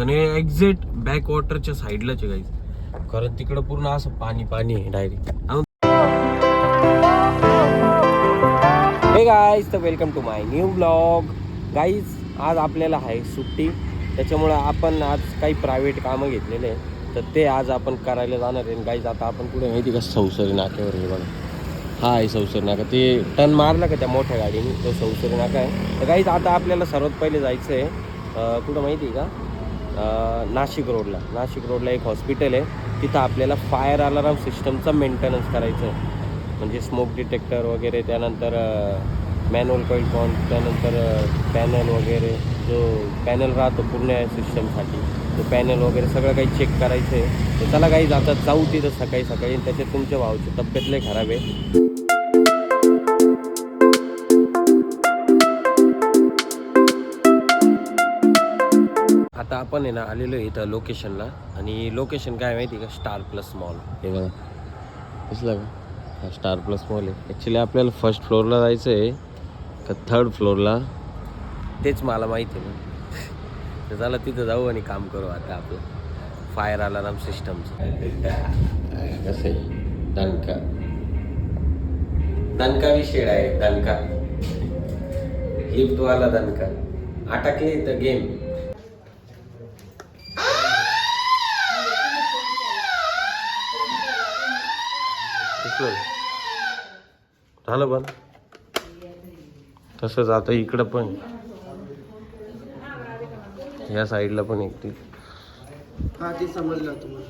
आणि exact back वॉटरच्या साईडलाच आहे गाईज, कारण तिकडं पूर्ण असं पाणी पाणी आहे डायरेक्ट. हे गाईज, तर welcome to my new blog. Guys, आज आपल्याला आहे सुट्टी, त्याच्यामुळं आपण आज काही प्रायव्हेट कामं घेतलेले आहे, तर ते आज आपण करायला जाणार आहे. गाईज, आता आपण कुठे माहिती का, सौसरी नाक्यावर आहे बघा. हा आहे सौसरी नाका. ते टर्न मारला का त्या मोठ्या गाडीने, तो सौसरी नाका आहे. तर गाईज, आता आपल्याला सर्वात पहिले जायचं आहे कुठं माहिती आहे का, नाशिक रोडला एक हॉस्पिटल आहे. तिथं आपल्याला फायर अलार्म सिस्टमचा मेंटेनन्स करायचं आहे. म्हणजे स्मोक डिटेक्टर वगैरे, त्यानंतर मॅन्युअल कॉईल पॉईंट, त्यानंतर पॅनल वगैरे, जो पॅनल राहतो पूर्ण सिस्टमसाठी, तो पॅनल वगैरे सगळं काही चेक करायचं आहे. तर चला काही आता जाऊ तिथं सकाळी. त्याच्यात तुमच्या भावाची तब्येत लय खराब आहे. आता आपण आहे ना आलेलो आहे इथं लोकेशनला, आणि लोकेशन काय माहिती का, स्टार प्लस मॉल. हे बघा, दिसलं का, हा स्टार प्लस मॉल आहे. ॲक्च्युली आपल्याला फर्स्ट फ्लोअरला जायचं आहे का थर्ड फ्लोअरला, तेच मला माहिती आहे ना. तर चला तिथं जाऊ आणि काम करू आता आपलं फायर अलार्म सिस्टमचं. कसं आहे, दणका विषय आहे, दणका लिफ्टवाला दणका. अटकले तर गेम. झालं पण तसंच आता इकडं पण, या साईडला पण एक ती. हा, ते समजलं तुम्हाला.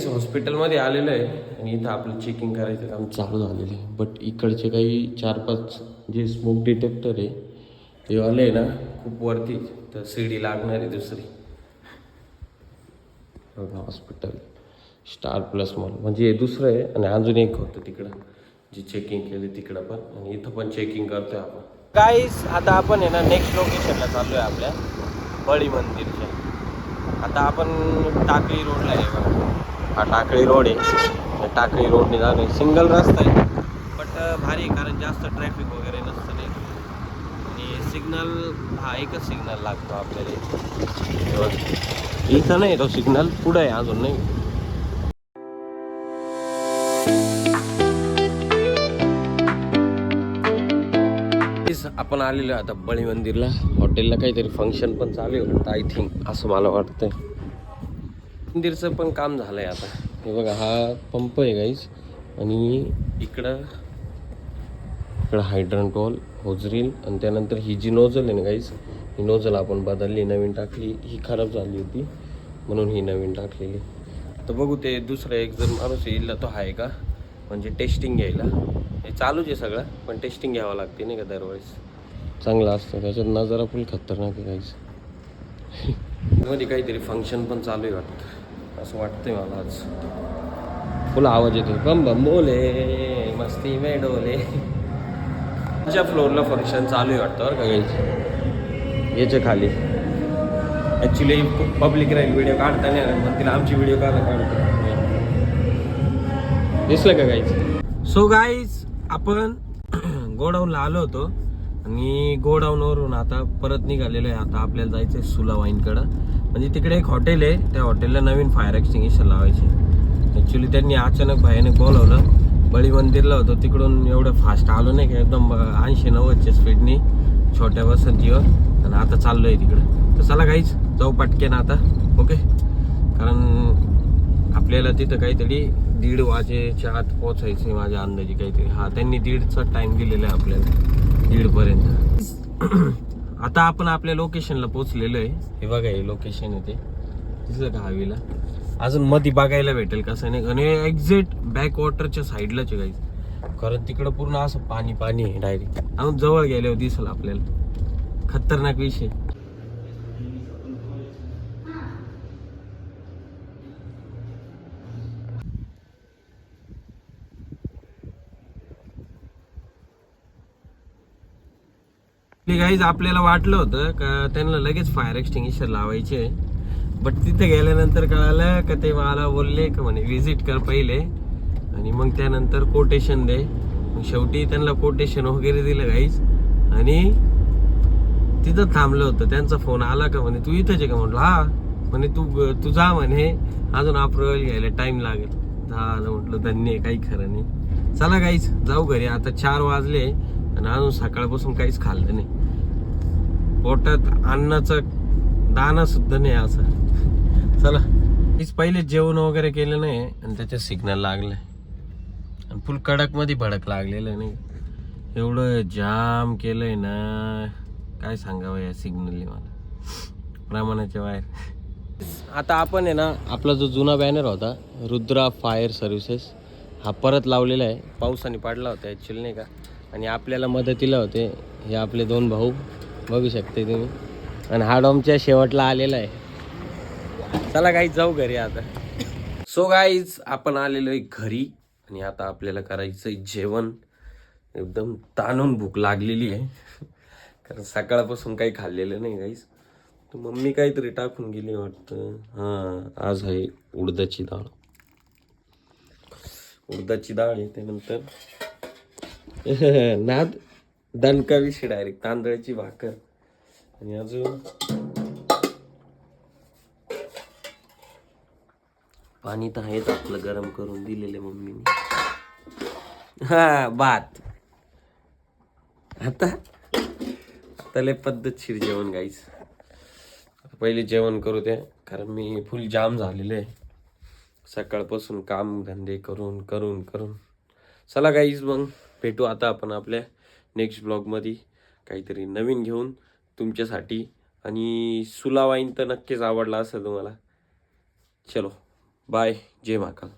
हॉस्पिटलमध्ये आलेलं आहे आणि इथं आपलं चेकिंग करायचं काम चालू झालेलं आहे. बट इकडचे काही 4-5 जे स्मोक डिटेक्टर आहे ते वाले आहे ना खूप वरती, तर सीडी लागणार आहे दुसरी. हॉस्पिटल स्टार प्लस मॉल म्हणजे हे दुसरं आहे, आणि अजून एक होतं तिकडं जे चेकिंग केले तिकडं पण, आणि इथं पण चेकिंग करतोय आपण. गाईस, आता आपण आहे ना नेक्स्ट लोकेशनला चाललो आहे आपल्या बळी मंदिरच्या. आता आपण टाकळी रोडला आहे बघा, हा टाकळी रोड आहे. टाकळी रोडने जाणं सिंगल रस्ता आहे, बट भारी आहे कारण जास्त ट्रॅफिक वगैरे नसतं नाही. आणि सिग्नल हा एकच सिग्नल लागतो आपल्याला इथं नाही, तो सिग्नल पुढं आहे अजून नाही. आपण आलेलो आता बळी मंदिरला. हॉटेलला काहीतरी फंक्शन पण चालू आहे वाटतं, आय थिंक, असं मला वाटतंय. मंदिरचं पण काम झालंय आता. हे बघा, हा पंप आहे गाईस, आणि इकडं हायड्रंट वॉल, होजरील, आणि त्यानंतर ही जी नोजल आहे ना गाईस, ही नोजल आपण बदलली, नवीन टाकली. ही खराब झाली होती म्हणून ही नवीन टाकलेली. तर बघू, ते दुसरं एक जर माणूस येईल तो आहे का, म्हणजे टेस्टिंग घ्यायला. हे चालूच आहे सगळं, पण टेस्टिंग घ्यावं लागते नाही का दरवेळेस, चांगलं असतं. त्याच्यात नजारा फुल खतरनाक आहे गाईस. मध्ये काहीतरी फंक्शन पण चालू आहे वाटतं, असं वाटतंय मला आज. फुल आवाज येतो, बम बम बोले मस्ती में डोले. च्या फ्लोअरला फंक्शन चालू आहे वाटतं बरं का गाईस, याच्या खाली. ॲक्च्युली पब्लिक राहील, व्हिडिओ काढता नाही मग तिला आमची व्हिडिओ काढतो. दिसलं का गाईस? सो गाईस, आपण गोडाऊनला आलो होतो, आणि गोडाऊनवरून आता परत निघालेलो आहे. आता आपल्याला जायचं आहे सुला वाईनकडं. म्हणजे तिकडे एक हॉटेल आहे, त्या हॉटेलला नवीन फायर एक्सटिंग्विशर लावायचे. ॲक्च्युली त्यांनी अचानक भयानक बोलावलं. बळी मंदिरला होतो, तिकडून एवढं फास्ट आलो नाही का, एकदम 80-90च्या स्पीडनी छोट्या वसंतीवर, आणि आता चाललो आहे तिकडं. तर चला गाईच, जाऊ पटकेन आता. ओके, कारण आपल्याला तिथं काहीतरी 1:30 वाजेच्या आत पोचायचं माझ्या अंदाजे काहीतरी. हा, त्यांनी 1:30चा टाइम दिलेला आहे आपल्याला, 1:30 पर्यंत. आता आपण आपल्या लोकेशनला पोचलेलो आहे. हे बघा, हे लोकेशन आहे ते, दिसलं का हवेला. अजून मध्ये बघायला भेटेल कसं नाही, आणि एक्झॅक्ट बॅक वॉटरच्या साईडलाच आहे गाईज, कारण तिकडं पूर्ण असं पाणी पाणी आहे डायरेक्ट. अजून जवळ गेल्यावर दिसेल आपल्याला. खतरनाक विषय. गाईज, आपल्याला वाटलं होतं का त्यांना लगेच फायर एक्सटिंग्विशर लावायचे, बट तिथे गेल्यानंतर कळालं का ते मला बोलले का म्हणे विजिट कर पहिले, आणि मग त्यानंतर कोटेशन दे, मग शेवटी त्यांना कोटेशन वगैरे दिलं गाईज आणि तिथं थांबलं होतं. त्यांचा फोन आला का म्हणे तू इथंच आहे का? म्हटलं हा. म्हणे तू जा म्हणे, अजून अप्रुव्हल घ्यायला टाइम लागेल. झालं म्हटलं धन्य, काही खरं नाही. चला गाईज जाऊ घरी, आता 4 वाजले आणि अजून सकाळपासून काहीच खाल्लं नाही. पोटात अन्नाचं दाणा सुद्धा नाही असं. चला पहिले जेवण वगैरे केलं नाही आणि त्याच्यात सिग्नल लागलंय आणि फुल कडक मध्ये भडक लागलेलं नाही. एवढं जाम केलंय ना, काय सांगावं या सिग्नलने मला, प्रमाणाच्या बाहेर. आता आपण आहे ना, आपला जो जुना बॅनर होता रुद्रा फायर सर्व्हिसेस हा परत लावलेला आहे. पावसाने पाडला होता ॲक्च्युली नाही का. आणि आपल्याला मदतीला होते हे आपले 2 भाऊ, बघू शकते तुम्ही. आणि हा डॉमच्या शेवटला आलेला आहे. चला गाईज जाऊ घरी आता. सो गाईज आपण आलेलो आहे घरी आणि आता आपल्याला करायचंय जेवण. एकदम ताणून भूक लागलेली आहे कारण सकाळपासून काही खाल्लेलं नाही गाईज. तर मम्मी काहीतरी टाकून गेली वाटतं. हां, आज आहे उडदाची डाळ. उडदाची डाळ आहे, त्यानंतर नाद दणकाविषयी डायरेक्ट तांदळाची भाकर आणि अजून पाणी तर आहेच आपलं गरम करून दिलेले मम्मीने. हा भात. आता लय पद्धतशीर जेवण गाईस. पहिले जेवण करू द्या कारण मी फुल जाम झालेलं आहे सकाळपासून काम धंदे करून करून करून. चला गाईज मग भेटू आता आपण आपल्या नेक्स्ट ब्लॉगमध्ये काहीतरी नवीन घेऊन तुमच्यासाठी. आणि सुला वाईन तर नक्कीच आवडला असेल तुम्हाला. चलो बाय, जय महाकाल.